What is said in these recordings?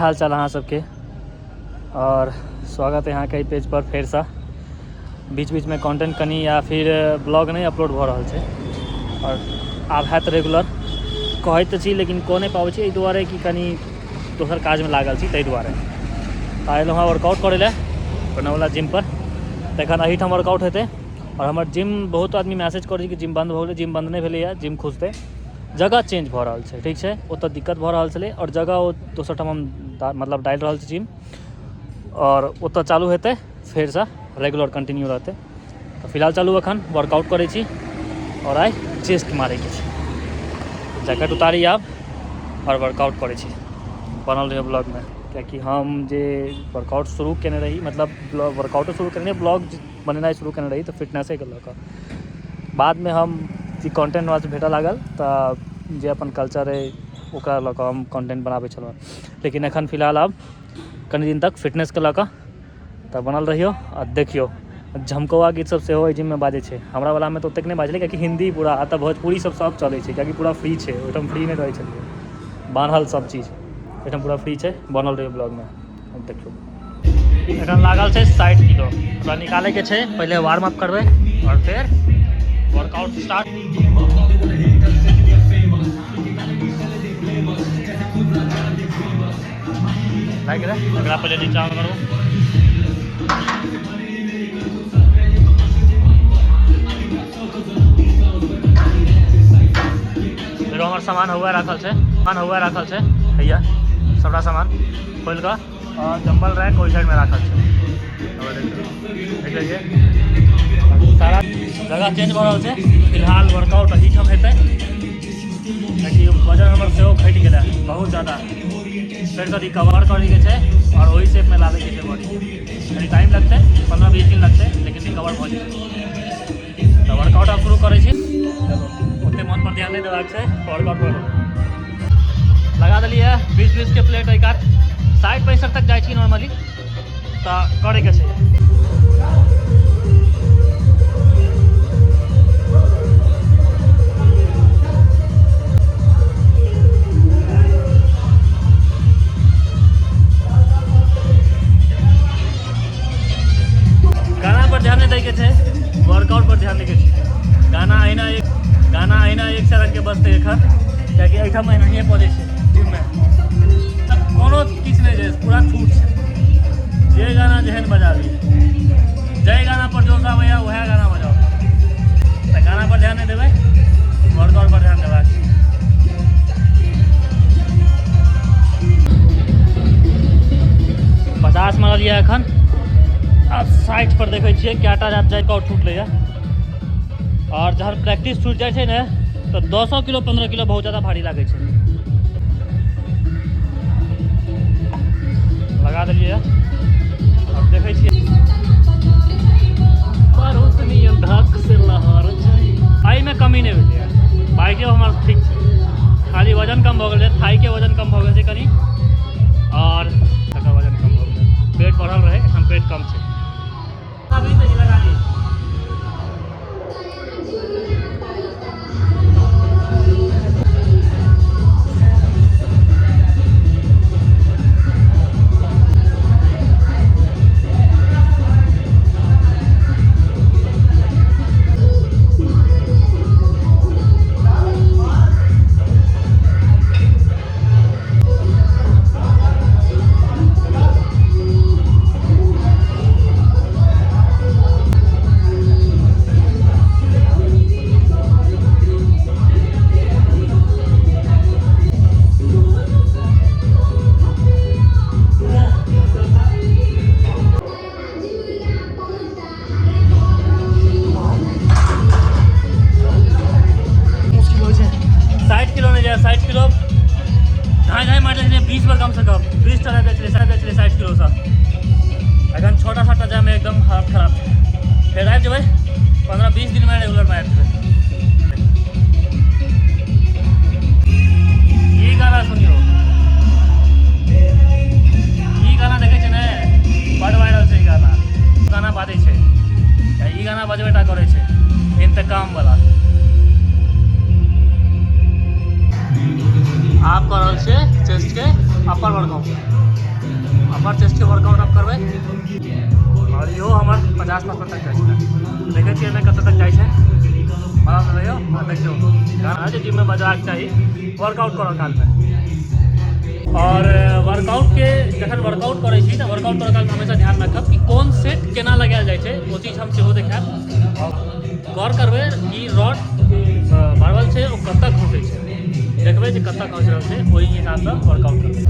हाल चाल अहाँ सबके और स्वागत है यहाँ के पेज पर फेर से। बीच बीच में कंटेंट कनी या फिर ब्लॉग नहीं अपलोड भ रहल छै और आब हैत रेगुलर कहै तऽ छी लेकिन कऽ नहीं पाबै छी एहि दुआरे कि कनी दोसर काज में लागल छी ताहि दुआरे। एलहुँ हँ वर्कआउट करे लए बनवला जिम पर। तऽ एखन एहिठाम वर्कआउट हेतै और हमर जिम बहुत आदमी मैसेज करै छै कि जिम बंद भऽ गेलै। जिम बंद नहीं भेलैए, जिम खुजतै। जगह चेंज भऽ रहल छै, ठीक छै। ओतऽ दिक्कत भऽ रहल छलै और जगह ओ दोसर ठाम हम मतलब डालि रहल छी जिम और ओतऽ चालू हेतै फेरसँ रेगुलर कंटिन्यू रहतै। तऽ फिलहाल चलू एखन वर्कआउट करै छी और आइ चेस्ट मारैके छै। जैकेट उतारी आब और वर्कआउट करै छी। बनल रहिए ब्लॉगमे कियाकि हम जे वर्कआउट शुरू केने रही मतलब वर्कआउटो शुरू केने ब्लॉग बनेनाइ शुरू केने रही तऽ फिटनेसेके लऽ कऽ। बादमे हम कंटेंट वहाँ से भेटऽ लागल तऽ जे अपन कल्चर है ओकरा लऽ कऽ हम कंटेंट बनाबै छलहुँ। लेकिन एखन फिलहाल आब कनि दिन तक फिटनेसके लऽ कऽ तऽ बनल रहियो आ देखियो झमकौआ गीत सब सेहो एहि जिममे बाजै छै। हमरा वलामे तऽ ओतेक नहि बाजलै कियाकि हिन्दी पूरा एतऽ भोजपुरी सब चलै छै कियाकि पूरा फ्री छै। ओहिठाम फ्री नहि रहै छलिए, बान्हल सब चीज एहिठाम पूरा फ्री छै। बनल रहियो ब्लॉगमे देखियो। एखन लागल छै 60 किलो ओकरा निकालैके छै। पहिले वार्म अप करबै और फेर वर्कआउट स्टार्ट। लाइक रे एकरा पहले नीचा करू। फेरो हमर सामान हुआ राखल छै भैया सबटा सामान खोल कऽ और जम्बल रैक ओहि साइड में राखल छै। सारा जगह चेंज भऽ रहल छै। फिलहाल वर्कआउट एहिठाम हेतै कियाकि वजन हमर सेहो घटि गेलै बहुत ज़्यादा। फेर से रिकवर करैके छै और वही शेप में लाबैके छै बॉडी। कनि टाइम लगतै, 15-20 दिन लगतै लेकिन रिकवर भऽ जेतै। तऽ वर्कआउट आब शुरू करै छी। चलो ओतेक मन पर ध्यान नहीं देबाक छै, वर्कआउट पर लगा देलिए 20-20 के प्लेट। एक 60-65 तक जाइ छी नॉर्मली तऽ करैके छै। गाना पर ध्यान नहीं दैके छै, वर्कआउट पर ध्यान दैके छै। गाना अहिना एक से रंग के बजतै एखन कियाकि एहिठाम एनाहिए बजै छै जिममे। तऽ कोनो किछु नहीं छै, पूरा छूट छै। जे गाना जेहन बजाबी, जाहि गाना पर जोश आबैए वएह गाना बजाओ। तऽ गाना पर ध्यान नहीं देबै, वर्कआउट पर ध्यान देबाक छै। पचास मारलिए एखन, अब 60 पर देखै छियै कएटा जाके छूटलैए। और जहन प्रैक्टिस छूट जाइ छै ने तऽ 10 किलो 15 किलो बहुत ज़्यादा भारी लागै छै। लगा देलिए अब देखै छियै धक से लहर छै। एहिमे कमी नहीं भेलैए, बाइके हमर ठीक छै। खाली वजन कम भऽ गेल छै, थाइके वजन कम भऽ गेल छै कनि और एकर वजन कम भऽ गेल। पेट बढ़ल रहे, एखन पेट कम छै। अभी तो लगा दी छोटा जाए में एकदम हालत खराब है। फिर आबि जेबै 15-20 दिन में रेगुलर में आबि जेबै। ई गाना सुनियो, ई गाना देखे छै ने बड़ वायरल छै। ई गाना बाजै छै, ई गाना बजबेटा करै छै इंतकाम वाला। आप कर रहल छियै चेस्ट के अपर वर्कआउट। अपर चेस्ट के वर्कआउट आप करबै और इहो हमर 50% तक जाइ छै। देखै छियै एहिमे कतऽ तक जाइ छै। आराम रहियो आ देखियौ गाना जे जिम में बजबाक चाही वर्कआउट करऽ कालमे। और वर्कआउट के जखन वर्कआउट करै छी तऽ वर्कआउट करऽ काल हमेशा ध्यान रखब कि कोन सेट केना लगायल जाइ छै, ओ चीज हम सेहो देखायब। और गौर करबै कि रॉड मार्बल छै ओ कतऽ खसै छै, देखबै जे कतऽ खसि रहल छै, ओहि हिसाबसँ वर्कआउट करबै।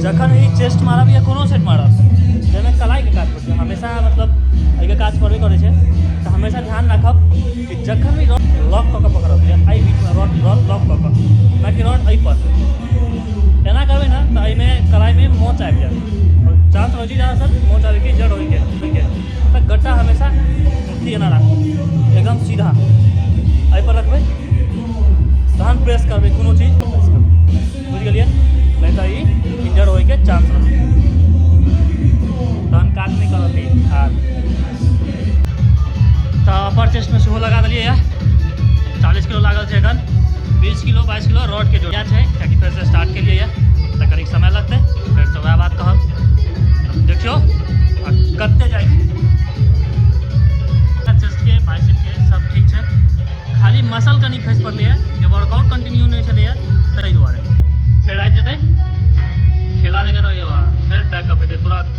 जखन ही चेस्ट मारब या कोनो सेट मारब जाहिमे कलाइके काज पड़ै छै, हमेशा मतलब एहिके काज पड़बे करै छै, तऽ हमेशा ध्यान राखब कि जखन भी रॉड लॉक कऽ कऽ पकड़ब या एहि बीचमे रॉड लॉक कऽ कऽ, ना कि रॉड एहिपर एना करबै ने तऽ एहिमे कलाइमे मोच आबि जायत और चांस रहै छै ज़्यादातर मोच आबैके, जड़ होइके। तऽ गड्ढा हमेशा मुट्ठी एना राखू एकदम सीधा एहिपर रखबै, तहन प्रेस करबै कोनो चीज, बुझि गेलियै, नहीं तो ये इंजर्ड होए के चांस रहते हैं। तहन काज नहीं करती हाथ। तो अपर चेस्ट में सेहो लगा दिलिए। 40 किलो लागल है एखन, 20 किलो 22 किलो रॉड के जोड़िया है, कियाकि फिर से स्टार्ट के लिए तो कनिक समय लगते, फिर से वह बात कहब। देखियो कते जाइ चेस्ट के बाइसेप के सब ठीक है, खाली मसल कनी खसि पड़लै है, वर्कआउट कंटिन्यू नहीं चलैए ताहि दुआरे। फिर आबि जेतै खेला लेके रहियो, फिर बैकअप हेतै तुरंत।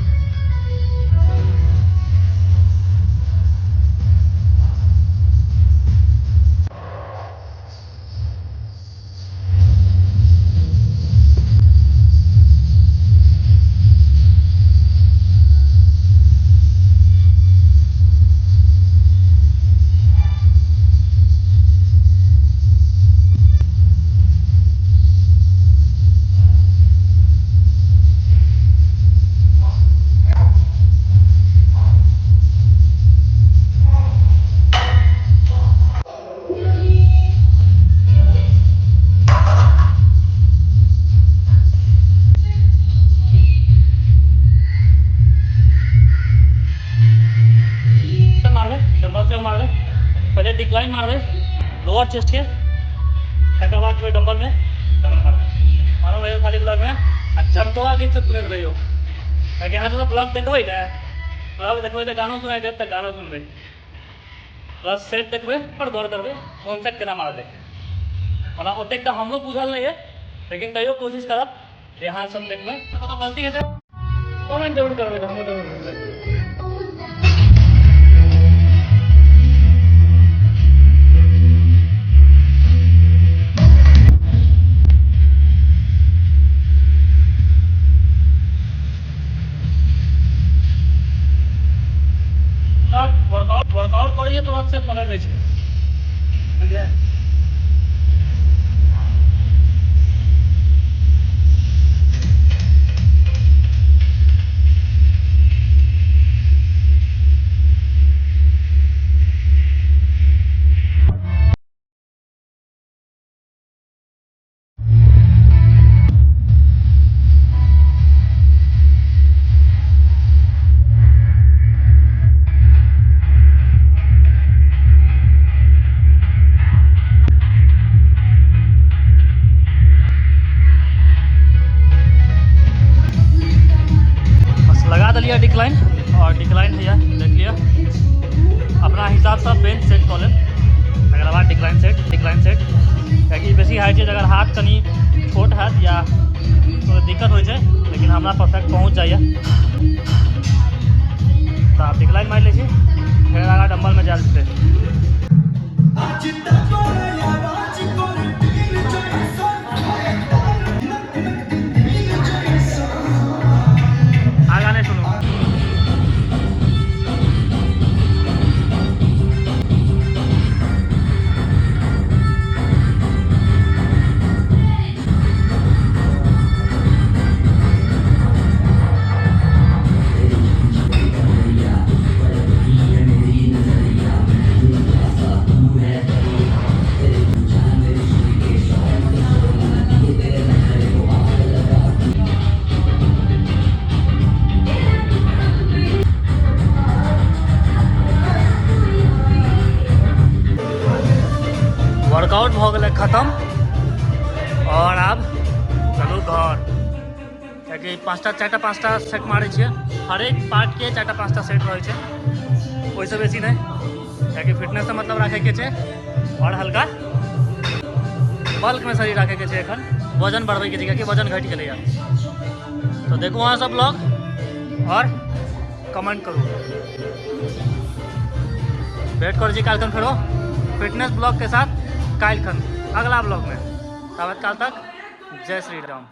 पहले डिक्लाइन मार लोअर चेस्ट के, तकर बाद डंबल में मारो भाई खाली ब्लॉक में चमकवा के प्लेट रहियो, ताकि हाथ में ब्लॉक देखबै ने, ब्लॉक देखबै तो गानो सुनाई देत, त गानो सुनबै, प्लस सेट देखबै पर गौर करबै कोन सेट केना मारले। ओना ओतेक तऽ हमरो बुझल नहीं है, लेकिन तैयो कोशिश करब जे अहाँ सब देखबै तो गलती हेतै कमेंट जरूर करबै, हमरो जरूर करबै। वर्कआउट करिए तो आपसे पकड़ नहीं है। डिक्लाइन और डिक्लाइन है देख लिया अपना हिसाब से बेंच सेट कऽ लेब, तकर बाद डिक्लाइन सेट कियाकि बेसी हाइट छै, अगर हाथ कनी छोट हैत या थोड़ा दिक्कत होइ छै, लेकिन हमरा परफेक्ट पहुँच जाइए। तो आप डिक्लाइन मारि लै छी, फेर आगाँ डम्बल में जायल जेतै। आगाँ नहीं सुनू, खत्म और आब चलू घर, कियाकि 4टा सेट मारै छियै, हरेक पार्ट के 4टा सेट रहै छै, ओहिसँ बेसी नहि, कियाकि फिटनेस से मतलब राखैके छै और हल्का बल्क में शरीर राखैके छै, एखन वजन बढ़बैके छै, कियाकि वजन घटि गेलै यार। तो देखू अहाँ सब ब्लॉग और कमेंट करू, वेट करै छी काल्हि फेरो फिटनेस ब्लॉग के साथ, काल्हि अगला ब्लॉग में। तब काल तक जय श्री राम।